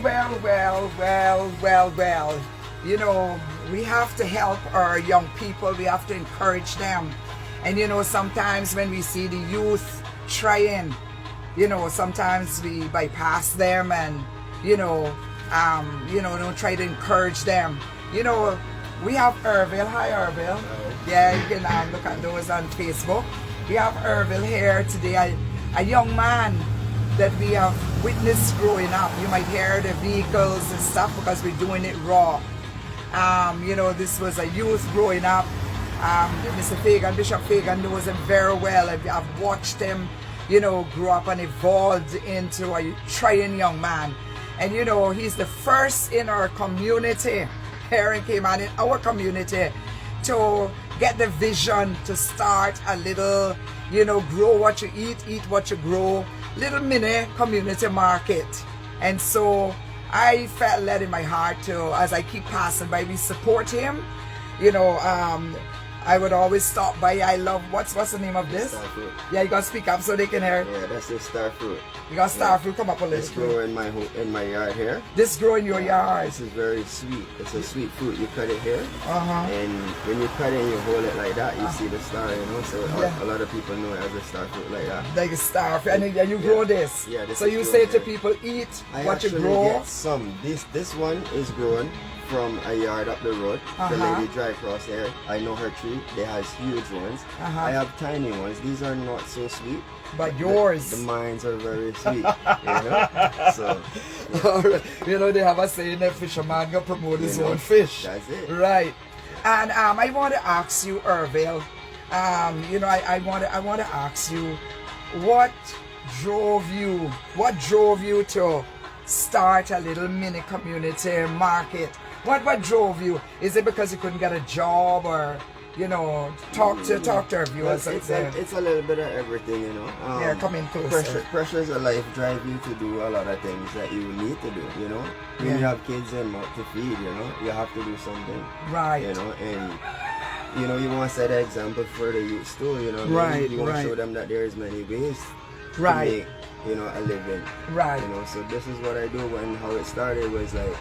Well. You know, we have to help our young people. We have to encourage them. And you know, sometimes when we see the youth trying, you know, sometimes we bypass them and, don't try to encourage them. You know, we have Orville. Hi, Orville. Yeah, you can look at those on Facebook. We have Orville here today, a young man that we have witnessed growing up. You might hear the vehicles and stuff because we're doing it raw. This was a youth growing up. Mr. Fagan, Bishop Fagan knows him very well. I've watched him, grow up and evolved into a trying young man. And he's the first in our community, here in Cayman, in our community, to get the vision to start a little, grow what you eat what you grow, little mini community market. And so I felt led in my heart to, as I keep passing by, we support him. I would always stop by. I love, what's the name of this? Star fruit. Yeah, you gotta speak up so they can hear. Yeah, that's the star fruit. You got star fruit, come up a little. This grow in my yard here. This grow in your yard. This is very sweet. It's a sweet fruit. You cut it here, Uh-huh. and when you cut it and you hold it like that, you see the star, So a lot of people know it as a star fruit like that. Like a star fruit. And you grow this. Yeah, this so is you grown say to here. people, eat I what you actually grow. get some. This one is grown from a yard up the road. The lady drive across there. I know her tree. They has huge ones. I have tiny ones. These are not so sweet. But yours. The mines are very sweet. So they have a saying that fisherman can promote his own fish. That's it. Right. And I want to ask you, Orville. I want to ask you, what drove you to start a little mini community market? What drove you? Is it because you couldn't get a job, or talk to our viewers? It's a little bit of everything, Yeah, come in closer. Pressures of life drive you to do a lot of things that you need to do, When you have kids and mouth to feed, you have to do something. Right. And you want to set an example for the youth too, Right. You want to show them that there is many ways to Right. make, a living. Right. So this is what I do. And how it started was like,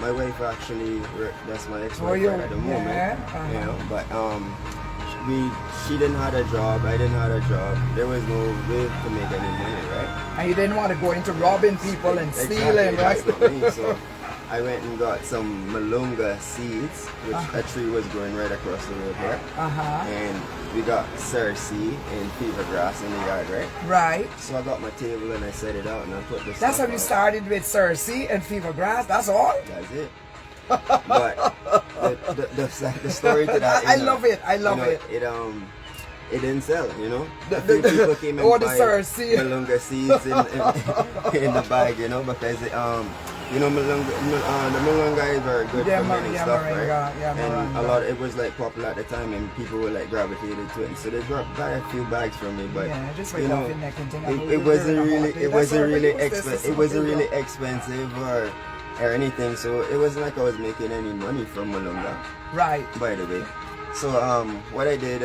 my wife actually, that's my ex-wife at the moment, but she didn't have a job, I didn't have a job. There was no way to make any money, right? And you didn't want to go into robbing people and stealing, right? Exactly. So I went and got some malunga seeds, which a tree was growing right across the road here. And we got cerci and fever grass in the yard, right? Right. So I got my table and I set it out and I put this. That's how you started with cerci and fever grass. That's all. That's it. But the story to that. I love it. It didn't sell, The people came and the cerci. malunga seeds in the bag, because the malunga is very good for many stuff, right? And a lot, it was like popular at the time, and people were like gravitated to it. And so they brought a few bags from me, but it wasn't really expensive or anything. So it wasn't like I was making any money from malunga. Right. By the way, so what I did,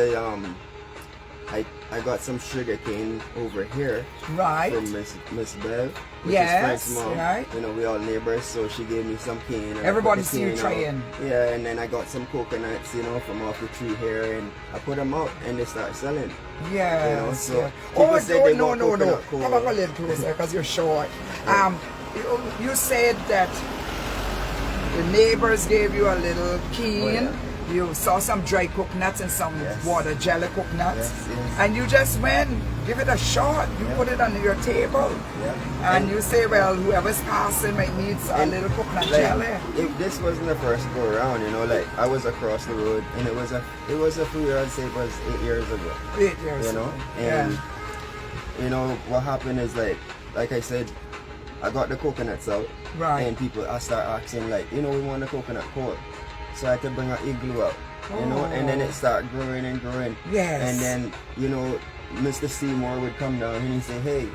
I got some sugar cane over here, right, from Miss Bev, which yes, is Frank's mom. Right. We all neighbors, so she gave me some cane. Everybody see you trying. Yeah, and then I got some coconuts, from off the tree here, and I put them out, and they start selling. Yeah. So no. Come up a little closer, because you're short. You said that the neighbors gave you a little cane. Oh, yeah. You saw some dry coconuts and some water jelly coconuts, yes. And you just went, give it a shot. You put it on your table, and you say, well, whoever's passing might need a little coconut jelly. If this wasn't the first go around, I was across the road, and it was a few years, I'd say it was 8 years ago. 8 years ago. And what happened is like I said, I got the coconuts out, right, and I start asking we want a coconut cold. So I had to bring an igloo out, and then it started growing and growing. Yes. And then, Mr. Seymour would come down and he'd say, hey,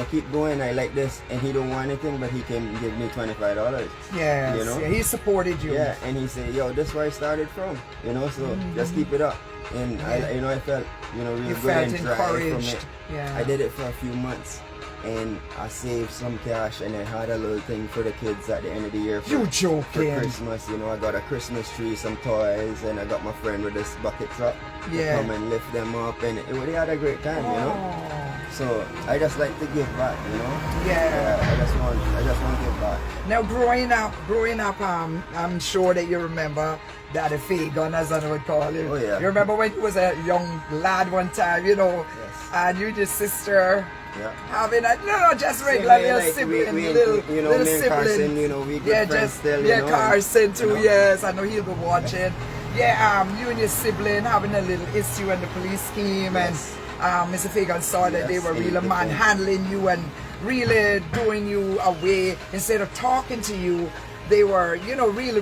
keep going, I like this. And he don't want anything, but he can give me $25. Yes. Yeah, he supported you. Yeah, and he said, yo, this is where I started from, so just keep it up. And I felt, really good and drive from it. Yeah. I did it for a few months. and I saved some cash, and I had a little thing for the kids at the end of the year. You joking? For Christmas, you know, I got a Christmas tree, some toys, and I got my friend with this bucket truck to come and lift them up, and we had a great time, you know. So I just like to give back, you know. Yeah. I just want to give back. Now growing up, I'm sure that you remember Daddy Fagan, as I would call him. Oh yeah. You remember when he was a young lad one time, you know, and you and your sister. Yeah. Having a just regular little like sibling, we, little you know, little me and sibling. Carson, you know, we good friends just still, you yeah, know, Carson too. you know. Yes, I know he'll be watching. Yeah, you and your sibling having a little issue when the police came, and Mr. Fagan saw that they were really manhandling you and really doing you away. Instead of talking to you, they were, you know, really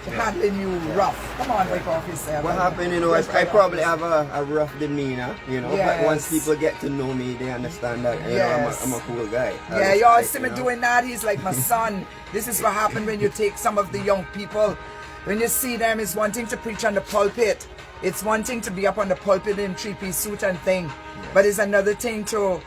handling you rough. Come on, break off yourself. What happened, you know, I probably have a rough demeanor, you know, but once people get to know me, they understand that, you know, I'm a cool guy. Yeah, y'all see me doing that, he's like my son. This is what happened when you take some of the young people. When you see them, it's one thing to preach on the pulpit. It's one thing to be up on the pulpit in three-piece suit and thing. But it's another thing to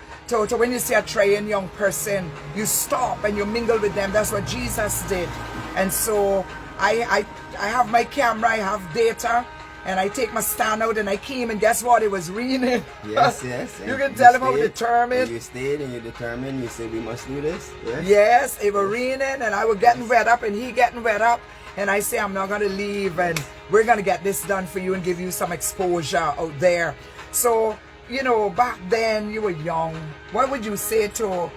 when you see a trying young person, you stop and you mingle with them. That's what Jesus did. And so I have my camera, I have data, and I take my stand out and I came, and guess what? It was raining. Yes. You can tell them how determined. You stayed and you determined. You said we must do this. Yes, it was raining and I was getting wet up and he getting wet up. And I say, I'm not going to leave, and we're going to get this done for you and give you some exposure out there. So, you know, back then you were young. What would you say to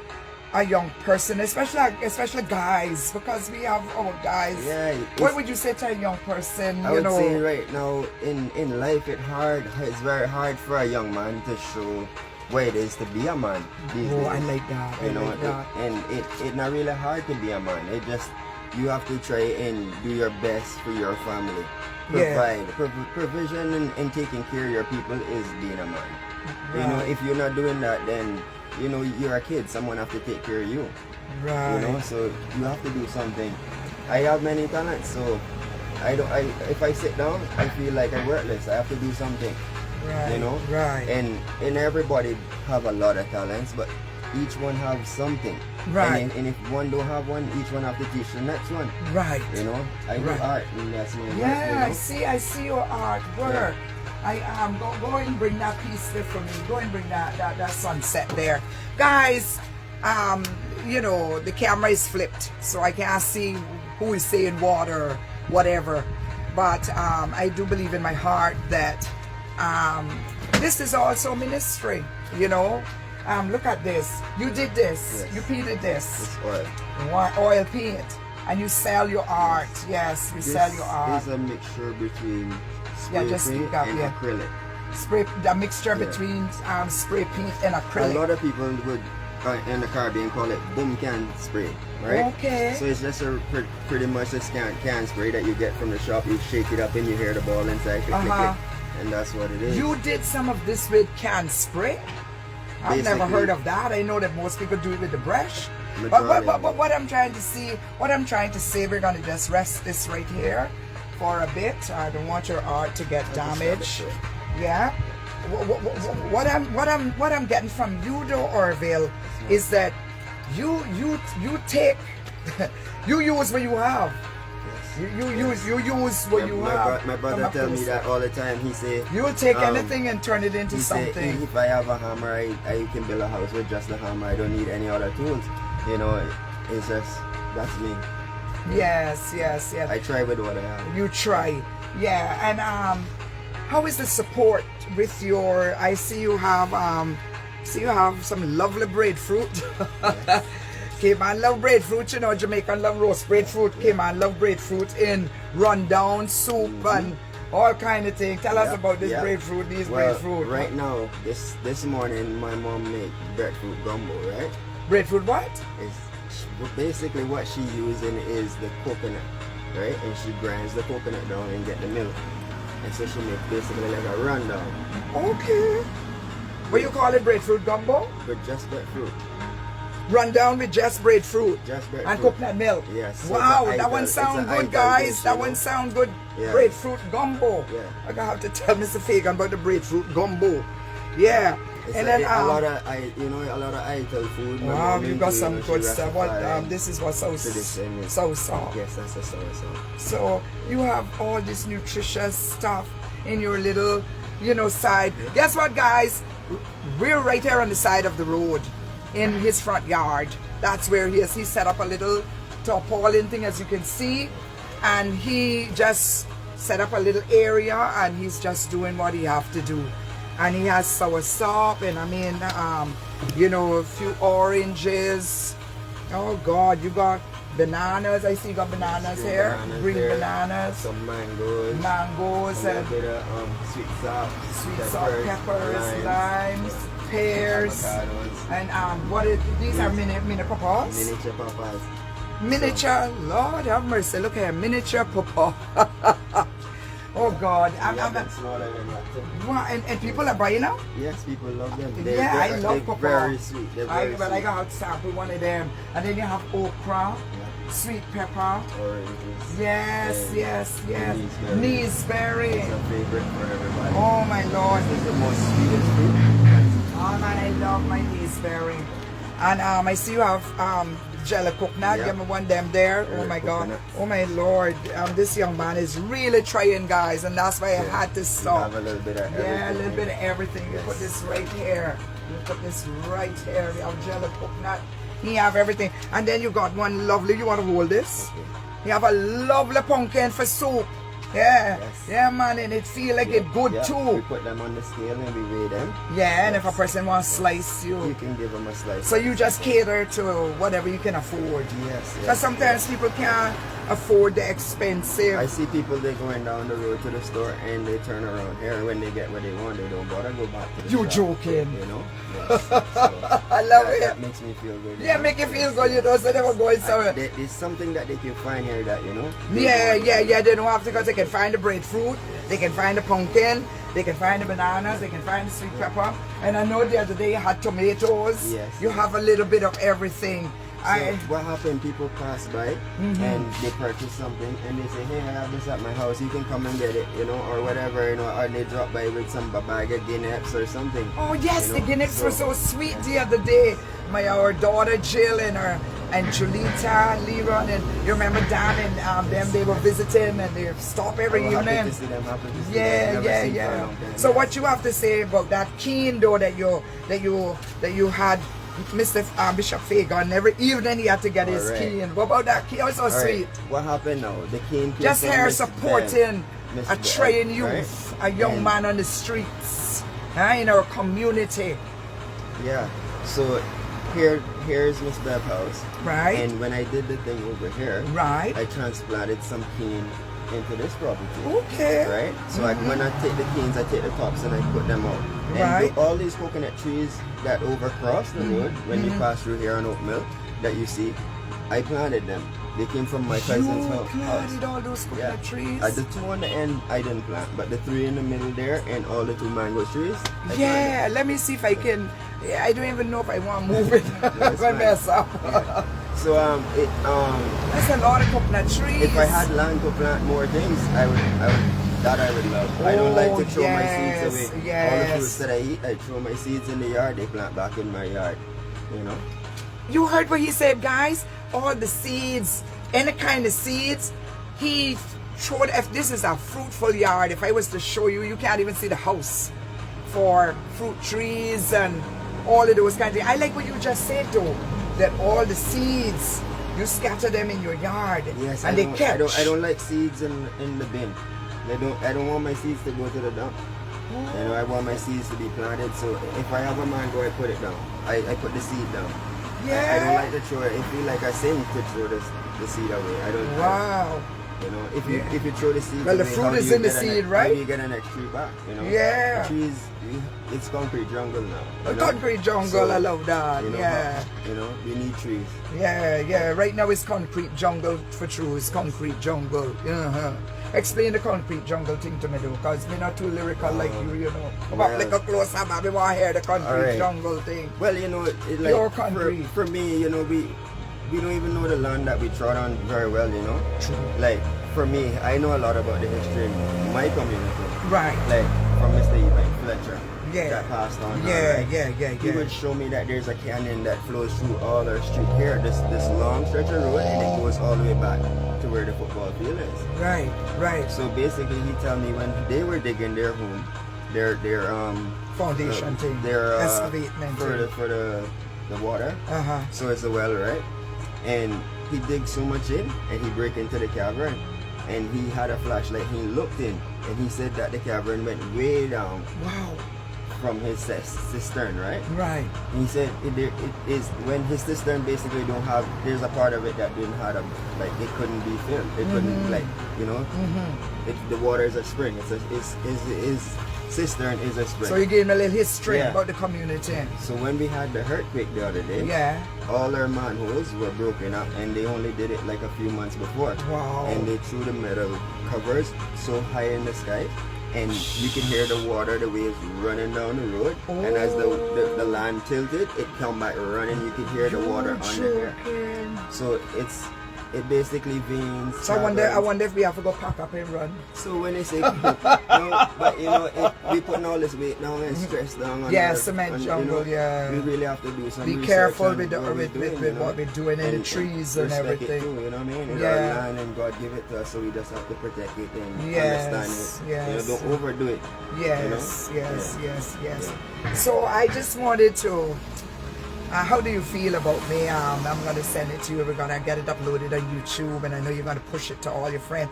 a young person, especially guys, because we have our guys? Yeah. What would you say to a young person? I would say right now in life it's very hard for a young man to show what it is to be a man these days. I like that. You know, and it's not really hard to be a man. It just, you have to try and do your best for your family. Provide. Provision and taking care of your people is being a man. Right. You know, if you're not doing that, then, you know, you're a kid. Someone have to take care of you. Right. You know, so you have to do something. I have many talents, so if I sit down, I feel like I'm worthless. I have to do something. Right. You know? Right. And everybody have a lot of talents, but each one have something. Right. And if one don't have one, each one have to teach the next one. Right. You know? I do art, and that's my work, yeah, you know? I see your art work. Yeah. Go and bring that piece there for me. Go and bring that sunset there. Guys, you know, the camera is flipped, so I can't see who is saying what or whatever. But I do believe in my heart that this is also ministry, you know. Look at this. You did this. Yes. You painted this. It's oil paint. And you sell your art. Yes, you sell your art. It's a mixture between spray paint and acrylic. A mixture between spray paint and acrylic. A lot of people would in the Caribbean call it boom can spray, right? Okay. So it's just pretty much a can spray that you get from the shop. You shake it up and you hear the ball inside, click, click, and that's what it is. You did some of this with can spray? I've never heard of that. I know that most people do it with the brush. But what I'm trying to say, we're gonna just rest this right here for a bit. I don't want your art to get damaged. Yeah. What I'm getting from you though, Orville, is that you take you use what you have. You use what you have. My brother tell me that all the time. He say you will take anything and turn it into something. Say, if I have a hammer, I can build a house with just the hammer. I don't need any other tools. You know, it's just, that's me. Yes. I try with what I have. You try, yeah. And how is the support with your? I see you have some lovely breadfruit. Okay, man, love breadfruit, you know, Jamaican love roast breadfruit. Okay, man, love breadfruit in rundown, soup, and all kind of things. Tell us about this breadfruit, breadfruit. Right now, this morning, my mom made breadfruit gumbo, right? Breadfruit what? Basically, what she using is the coconut, right? And she grinds the coconut down and get the milk. And so she makes basically like a rundown. Okay. What you call it, breadfruit gumbo? But just breadfruit. Rundown with just breadfruit and coconut milk. Yes. Wow, that one sound good, guys. That one sound good. Yeah. Breadfruit gumbo. Yeah. I'm gonna have to tell Mr. Fagan about the breadfruit gumbo. Yeah. It's And like then, a lot of a lot of Ital food. Wow, you got some good she stuff. What this is what so soft. Yes, that's a sour. So you have all this nutritious stuff in your little, side. Guess what, guys? We're right here on the side of the road, in his front yard. That's where he is. He set up a little tarpaulin thing, as you can see, and he just set up a little area, and he's just doing what he have to do. And he has soursop, and a few oranges. Oh God, you got bananas. I see you got bananas here, green bananas. Some mangoes. And a bit of sweet salt, peppers, limes, pears, avocados. and what is these are mini papas. Miniature papas. Miniature, Lord have mercy. Look here, miniature papa. Oh God, and people are buying them? Yes, people love them. I love they're papa. very sweet. But I got to sample one of them. And then you have okra, sweet pepper. Oranges. Yes. Neeseberry. It's a favorite for everybody. Oh my Lord. This is the most sweetest fruit. Oh man, I love my neeseberry. And I see you have jelly coconut. Yeah. Give me one them there. Oh my God. Oh my Lord. This young man is really trying, guys, and that's why I had to stop. You have a little bit of everything. Yeah, a little bit of everything. You put this right here. You put this right here. You have jelly coconut. You have everything. And then you got one lovely, you want to hold this? Okay. You have a lovely pumpkin for soup. Yeah. Yes. Yeah, man, and it feel like it good too. We put them on the scale and we weigh them. Yeah, and if a person wants to slice you can give them a slice. So you just cater to whatever you can afford. Yes. Because sometimes people can't afford the expensive. I see people, they're going down the road to the store and they turn around here, and when they get what they want, they don't bother go back to the You shop. joking. Yes. So, I love it. That makes me feel good. Yeah, make you feel good, so they were going somewhere. There's something that they can find here that, Yeah, they don't have to, because they can find the breadfruit, they can find the pumpkin, they can find the bananas, they can find the sweet pepper. And I know the other day you had tomatoes. Yes. You have a little bit of everything. So what happened, people pass by and they purchase something and they say, hey, I have this at my house, you can come and get it, or whatever, or they drop by with some bag of guineas or something. Oh yes, the guineas were so sweet the other day. Our daughter Jill and Julita, Leron, and you remember Dan and them, they were visiting and they stop every evening. Happy to see them, happy to see them. Yeah. So what you have to say about that cane though that you had Mr. Bishop Fagan, every evening he had to get his cane. What about that cane? So sweet. What happened now? The cane came just here supporting a trained youth, a young man on the streets, in our community. Yeah. So here's Miss Bev's house. Right. And when I did the thing over here, right, I transplanted some cane into this property. Okay. Right? So when I take the canes, I take the tops and I put them out. Right. And all these coconut trees that overcross the road when you pass through here on Oakmil that you see, I planted them. They came from my cousin's house. You planted all those coconut trees? The 2 on the end I didn't plant, but the 3 in the middle there and all the 2 mango trees. Yeah, let me see if I can. I don't even know if I want to move it. If I mess up. Yeah. So that's a lot of coconut trees. If I had land to plant more things, I would love. I don't like to throw my seeds away. Yes. All the fruits that I eat, I throw my seeds in the yard. They plant back in my yard. You heard what he said, guys. All the seeds, any kind of seeds, he showed. If this is a fruitful yard, if I was to show you, you can't even see the house for fruit trees and all of those kind of things. I like what you just said though, that all the seeds, you scatter them in your yard. Yes, and they catch. I don't like seeds in the bin. I don't want my seeds to go to the dump. I want my seeds to be planted. So if I have a mango, I put it down. I put the seed down. Yeah. I don't like to throw it. I feel like I sin to throw the seed away. I don't. Wow. If you throw the seed well, away, the fruit is in the seed, right? How do you get an next tree back? Yeah. The trees, it's concrete jungle now. Concrete jungle, so, I love that. We need trees. Yeah. Right now it's concrete jungle for true. It's concrete jungle. Explain the concrete jungle thing to me though, because we're not too lyrical like you, Come up like a close up, we want to hear the concrete jungle thing. Well, Pure concrete. For me, we don't even know the land that we trod on very well, True. Like, for me, I know a lot about the history in my community. Right. Like, from Mr. Elaine Fletcher. that passed on. Yeah. He would show me that there's a canyon that flows through all our street here, this long stretch of road, and it goes all the way back to where the football field is. Right. So basically, he tell me when they were digging their home, their foundation thing, their excavatement for the water. So it's a well, right? And he digged so much in, and he break into the cavern, and he had a flashlight. He looked in, and he said that the cavern went way down. Wow. From his cistern, right? Right. And he said it is when his cistern basically don't have. There's a part of it that didn't have it couldn't be filled. It couldn't the water is a spring. His cistern is a spring. So you gave him a little history about the community. So when we had the earthquake the other day, all our manholes were broken up, and they only did it like a few months before. Wow. And they threw the metal covers so high in the sky, and you can hear the water, the waves running down the road. And as the land tilted, it come back running. You can hear the water under here. So it basically veins. So I wonder if we have to go pack up and run. So when they say, we putting all this weight down and stress down. Cement jungle. We really have to do some. Be careful with what we're doing in the trees and everything. It too, you know what I mean? It's our land, and God give it to us, so we just have to protect it and understand it. Don't overdo it. Yes. So I just wanted to. How do you feel about me? I'm going to send it to you. We're going to get it uploaded on YouTube, and I know you're going to push it to all your friends.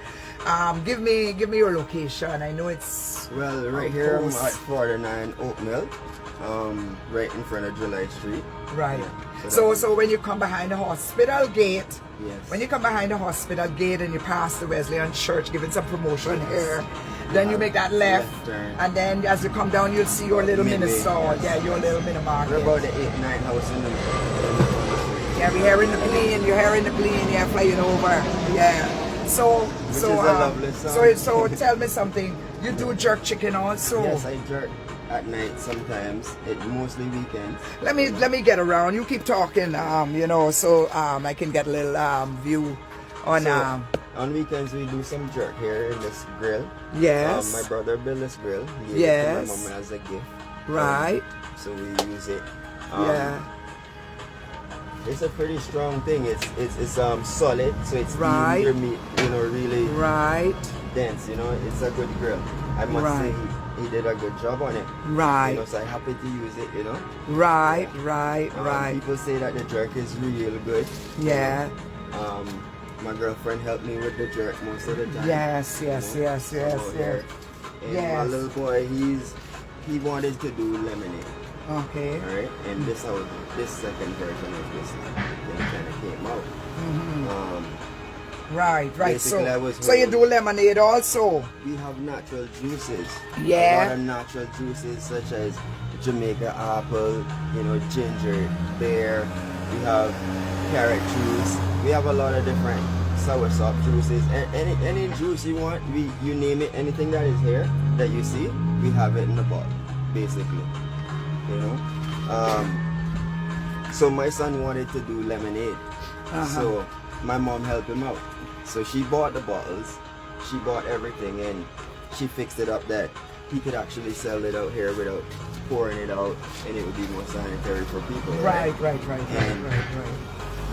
Give me your location. I know it's... Well, right here I'm at 49 Oakmil, right in front of July Street. Right. Yeah, so when you come behind the hospital gate, when you come behind the hospital gate and you pass the Wesleyan Church, giving some promotion here, then you make that left and then as you come down, you'll see your little mini store. Your little mini market. We're about the 8-9 house in the we're hearing the plane. You're hearing the plane. Flying over. So tell me something. You do jerk chicken also? Yes, I jerk at night sometimes. It mostly weekends. Let me get around. You keep talking. So I can get a little view on. On weekends we do some jerk here in this grill. Yes. My brother built this grill. He gave it to my mom as a gift. Right. So we use it. It's a pretty strong thing. It's solid, so it's your meat, really dense. It's a good grill. I must say he did a good job on it. Right. So I'm happy to use it. Right. People say that the jerk is real good. Yeah. My girlfriend helped me with the jerk most of the time. Yes. And my little boy, he wanted to do lemonade. Okay. Alright, and this second version of this thing kind of came out. Right. So you do lemonade also? We have natural juices. Yeah. A lot of natural juices such as Jamaica apple, ginger, pear. We have carrot juice. We have a lot of different soursop juices. Any juice you want, you name it, anything that is here that you see, we have it in the bottle, basically. So my son wanted to do lemonade. So my mom helped him out. So she bought the bottles, she bought everything, and she fixed it up that he could actually sell it out here without pouring it out, and it would be more sanitary for people. Right.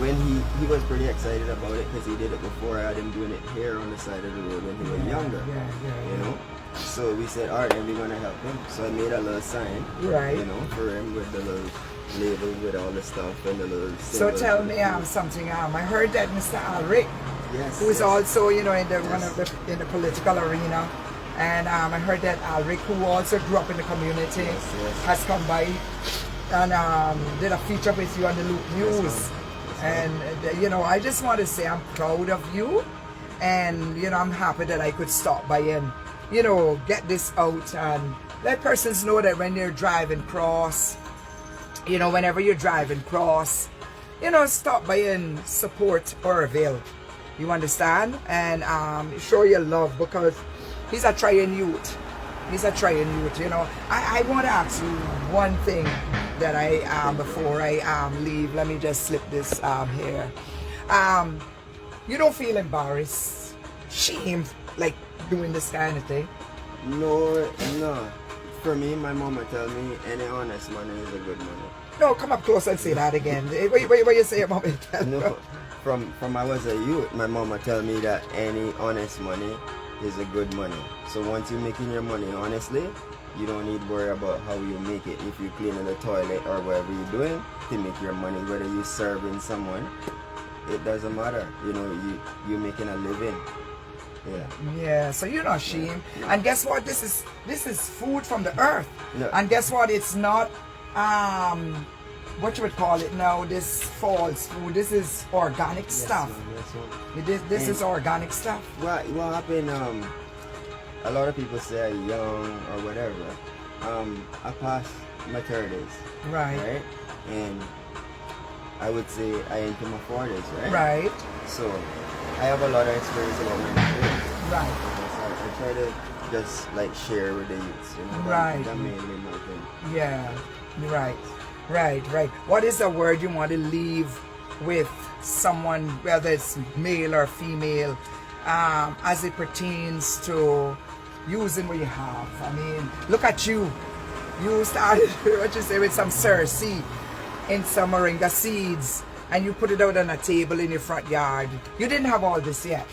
When he was pretty excited about it because he did it before. I had him doing it here on the side of the road when he was younger. So we said, all right, then we're gonna help him. So I made a little sign, for him with the little label with all the stuff and the little. So tell me something. I heard that Mr. Alric, who is also in the political arena, and I heard that Alric, who also grew up in the community, has come by and did a feature with you on the Loop News. And I just want to say I'm proud of you, and I'm happy that I could stop by and get this out and let persons know that when you're driving cross, whenever you're driving cross, stop by and support Orville. You understand? And show your love, because he's a trying youth. I want to ask you one thing that I before I leave. Let me just slip this here. You don't feel embarrassed, shamed, like doing this kind of thing? No. for me, my mama tell me any honest money is a good money. No, come up close and say that again. What you say your mama tell me? No, from I was a youth, my mama tell me that any honest money is a good money. So once you're making your money honestly, you don't need to worry about how you make it. If you're cleaning the toilet or whatever you're doing to make your money, whether you're serving someone, it doesn't matter. You know, you're making a living. Yeah, so you're not ashamed. And guess what? This is food from the earth. And guess what? It's not what you would call it now, this false food. This is organic stuff. This is organic stuff. What happened, a lot of people say I'm young or whatever. I passed my 30s. Right? And I would say I into my 40s, right? Right. So I have a lot of experience about my experience. Right. So I try to just like share with the youths, you know. Right. That mainly my thing. Yeah. Right. What is a word you want to leave with someone, whether it's male or female, as it pertains to using what you have? I mean, look at you. You started, what you say, with some cerci and some moringa seeds, and you put it out on a table in your front yard. You didn't have all this yet.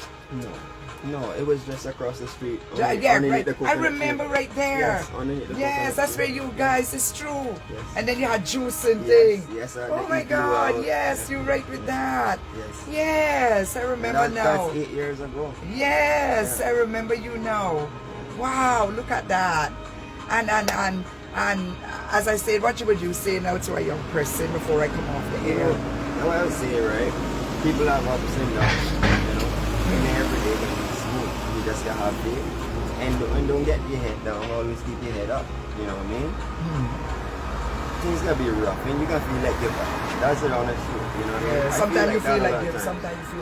No, it was just across the street. Right. I remember right there. Yes, that's where you guys, it's true. Yes. And then you had juice and thing. Yes, oh my God, yes, you're right with that. Yes, I remember now. That's 8 years ago. Yes, I remember you now. Wow, look at that. And as I said, what would you say now to a young person before I come off the air? What I would say, right? People have ups and downs, you know. And every day can be smooth. You just gotta have faith. And don't get your head down. Always keep your head up. You know what I mean? Things gotta be rough, and you gotta feel like giving up. That's the honest truth, you know what I mean? Sometimes you feel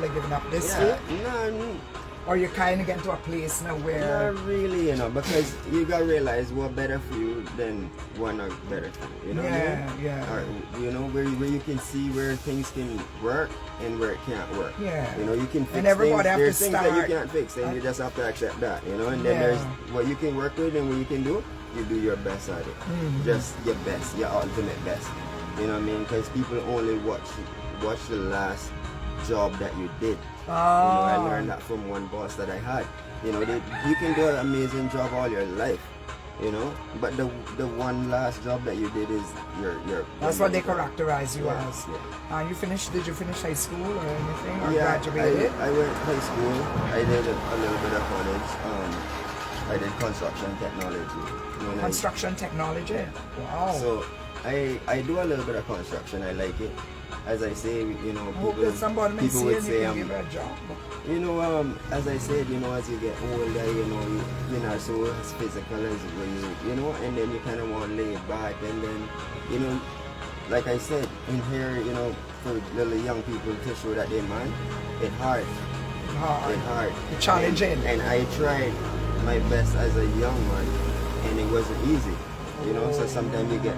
like giving up. This too? No. Or you kind of get to a place now where... Not really, you know, because you gotta realize what's better for you than what not better for you, you know what I mean? Or, you know, where you can see where things can work and where it can't work. Yeah. You know, you can fix and everybody things. There's things start. that you can't fix, and you just have to accept that, you know? And then there's what you can work with and what you can do, you do your best at it. Just your best, your ultimate best. You know what I mean? Because people only watch the last job that you did. You know, I learned that from one boss that I had. You know, you can do an amazing job all your life, you know, but the one last job that you did is your that's what they characterize you as. Did you finish high school or anything, or graduated? I went to high school. I did a little bit of college. I did construction technology. Construction technology? Wow. So I do a little bit of construction. I like it. As I say, you know, people would say, you know, as I said, you know, as you get older, you know, you're not so as physical as you know, and then you kind of want to lay back, and then, you know, like I said, in here, you know, for little young people to show that they man, it's hard. It's challenging. And I tried my best as a young man, and it wasn't easy, you know, so sometimes you get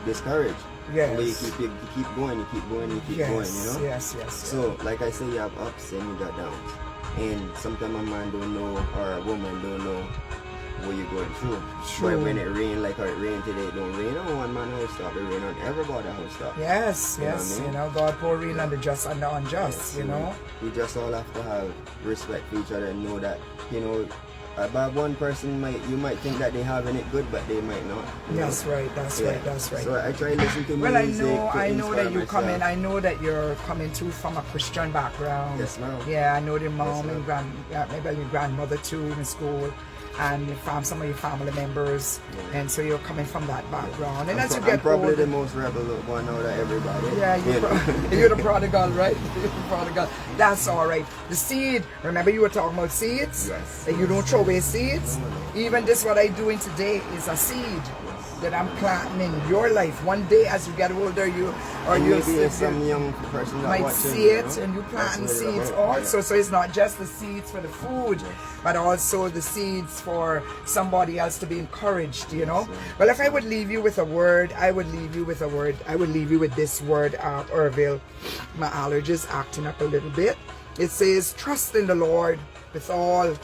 discouraged. Yes. But you keep going, you keep going, you know? Yes. So, like I say, you have ups and you got downs. And sometimes a man don't know, or a woman don't know what you're going through. But when it rain, like how it rained today, it don't rain on one man house stop, it rain on everybody house stop. Yes. You know, God pour rain on the just and the unjust, you know? We just all have to have respect for each other and know that, you know, about one person you might think that they're having it good, but they might not. That's right. So I try to listen to music. I know that you come in. I know that you're coming too from a Christian background. Yes, ma'am. Yeah, I know your mom and maybe your grandmother too in school, and from some of your family members, and so you're coming from that background. And as you get probably older, the most rebel one out of everybody. Yeah, you're the prodigal, right? You're the prodigal. That's all right. The seed. Remember, you were talking about seeds. Yes. And you don't throw away seeds. Even this, what I'm doing today, is a seed that I'm planting in your life. One day, as you get older, some young person might see it, and you planting seeds also. So it's not just the seeds for the food, but also the seeds for somebody else to be encouraged, you know. Well, if I would leave you with a word, I would leave you with this word, Orville. My allergies acting up a little bit. It says, trust in the Lord with all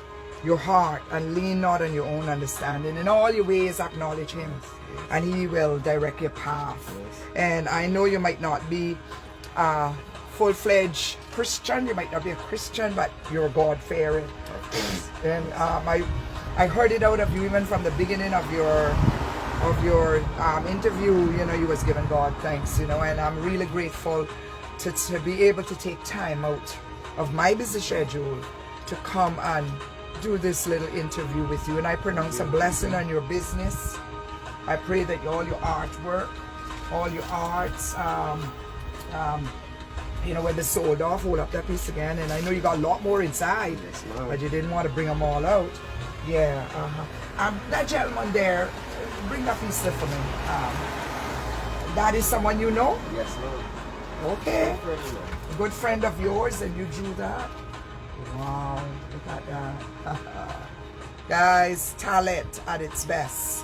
your heart, and lean not on your own understanding. In all your ways acknowledge him, and he will direct your path. And I know you might not be a full-fledged Christian, you might not be a Christian, but you're a God-fearing. And I heard it out of you even from the beginning of your interview. You know, you was giving God thanks, you know, and I'm really grateful to be able to take time out of my busy schedule to come and do this little interview with you. And I pronounce a blessing on your business. I pray that all your artwork, all your arts, you know, when they're sold off, hold up that piece again. And I know you got a lot more inside, but you didn't want to bring them all out. Yeah. That gentleman there, bring that piece there for me. That is someone you know? Yes, ma'am. Okay. A good friend of yours, and you drew that? Wow, look at that. Guys, talent at its best.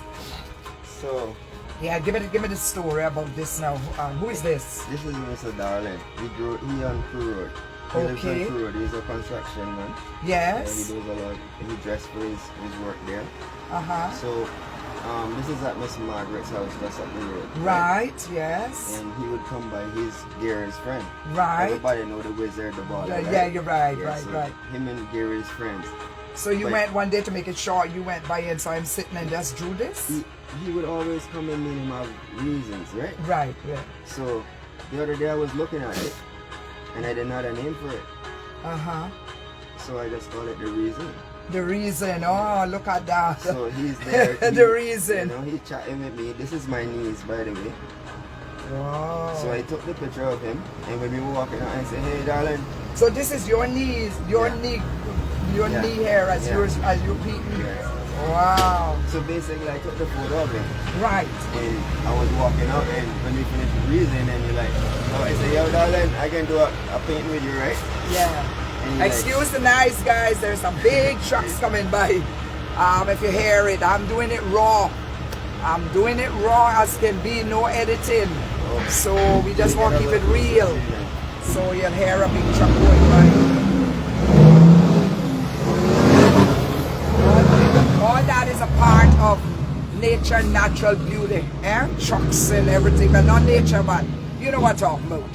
So, yeah, give me the story about this now. Who is this? This is Mr. Darling. He on Crew Road. He lives on Crew Road. He's a construction man. Yes. He does a lot. He dressed for his work there. So, this is at Miss Margaret's house just up the road. Right, yes. And he would come by Gary's friend. Right. Everybody know the wizard, the baller. Yeah, you're right, yeah, right. Him and Gary's friends. So you went one day to make it short, you went by and saw him sitting and just drew this? He would always come in and have reasons, right? Right, yeah. So the other day I was looking at it and I didn't have a name for it. So I just called it The Reason. The Reason, oh, look at that. So he's there. The Reason. You know, he's chatting with me. This is my niece, by the way. Wow. So I took the picture of him, and when we were walking out, I said, "Hey, darling." So this is your niece, knee hair as yours, as your people. Yes. Wow. So basically, I took the photo of him. Right. And I was walking out, and when we finished the Reason, and you're like, oh, I said, yo, darling, I can do a painting with you, right? Yeah. Excuse the noise, guys. There's some big trucks coming by. If you hear it, I'm doing it raw. I'm doing it raw as can be, no editing. So we just want to keep it real. So you'll hear a big truck going by. All that is a part of nature, natural beauty. Eh? Trucks and everything, but not nature, but you know what I'm talking about.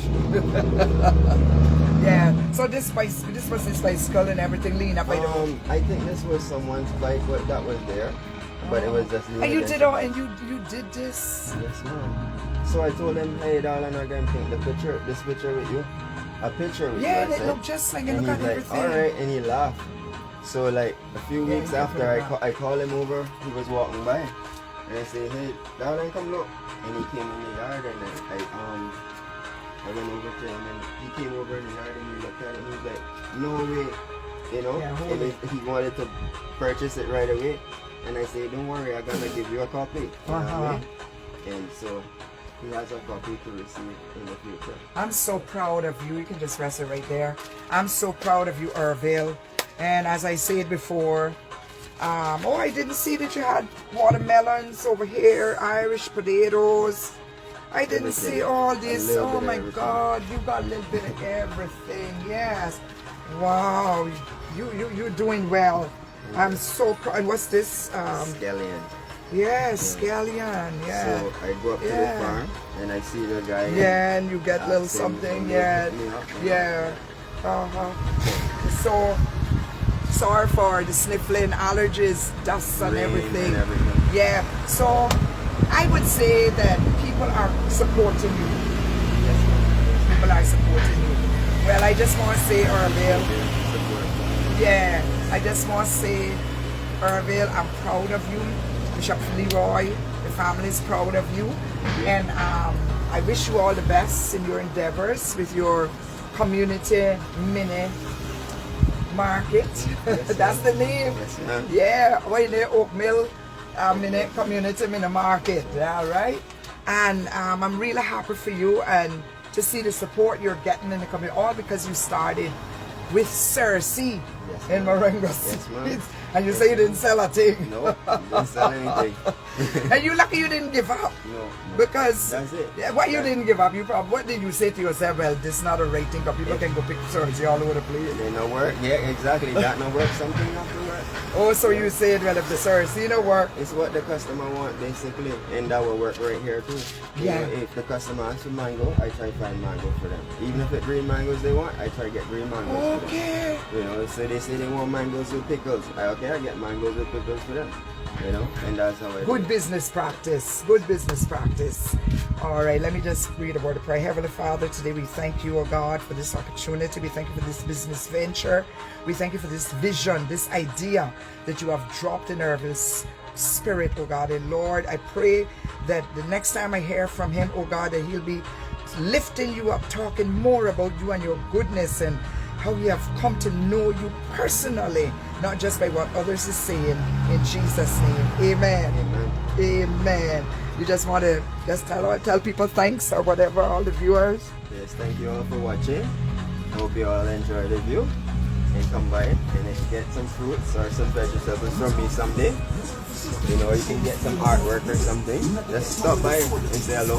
Yeah, so this was his bicycle and everything lean up. I think this was someone's bike that was there, but it was just. And you did all, and you did this. Yes, ma'am. So I told him, hey, darling, I'm gonna paint this picture with you, a picture with you. Yeah, and it looked just like, and look at everything. All right, and he laughed. So like a few weeks after, I called him over. He was walking by, and I said, hey, darling, come look. And he came in the yard, and I went over to him, and he came over in the yard, and he looked at it, and he was like, no way, you know, and he wanted to purchase it right away, and I said, don't worry, I'm gonna give you a copy, you know what I mean? And so he has a copy to receive in the future. I'm so proud of you. You can just rest it right there. I'm so proud of you, Orville. And as I said before, I didn't see that you had watermelons over here, Irish potatoes. I didn't see all this. Oh my God, you got a little bit of everything. Yes. Wow. You're doing well. I'm so proud. And what's this? Scallion. Yes, scallion. Yeah. So I go up to the farm and I see the guy. Yeah, and you get a little something. Yeah. Yeah. So sorry for the sniffling, allergies, dust and everything. Yeah. So I would say that people are supporting you. Yes, people are supporting you. Well, I just want to say, Orville. Yeah, I just want to say, Orville, I'm proud of you. Bishop Leroy, the family is proud of you. And I wish you all the best in your endeavors with your community mini market. Yes, that's the name. Yes, yeah, right there, Oakmil mini community mini market. All right. And I'm really happy for you and to see the support you're getting in the community, all because you started with Cersei in Marengo. Yes, And you say you didn't sell a thing. No, didn't sell anything. And you lucky you didn't give up. No. Because that's it. Why you didn't give up? You probably, what did you say to yourself? Well, this is not a right thing, because people can go pick surgery all over the place. They no work. Yeah, exactly. That no work. Something not to work. Oh, so you said, well, if the surgery no work, it's what the customer want basically, and that will work right here too. Yeah. You know, if the customer asks for mango, I try to find mango for them. Even if it's green mangoes they want, I try to get green mangoes. Okay. For them. You know, so they say they want mangoes with pickles. I get mangoes with pickles for them. You know, and that's how it Good is. business practice. Good business practice. All right, let me just read a word of prayer. Heavenly Father, today we thank you, oh God, for this opportunity. We thank you for this business venture. We thank you for this vision, this idea that you have dropped in Orville's spirit, oh God. And Lord, I pray that the next time I hear from him, oh God, that he'll be lifting you up, talking more about you and your goodness and how we have come to know you personally, not just by what others are saying. In Jesus' name, amen. Amen. Amen. You just want to just tell people thanks or whatever, all the viewers. Yes, thank you all for watching. Hope you all enjoy the view. And come by and get some fruits or some vegetables from me someday. You know, you can get some artwork or something. Just stop by and say hello.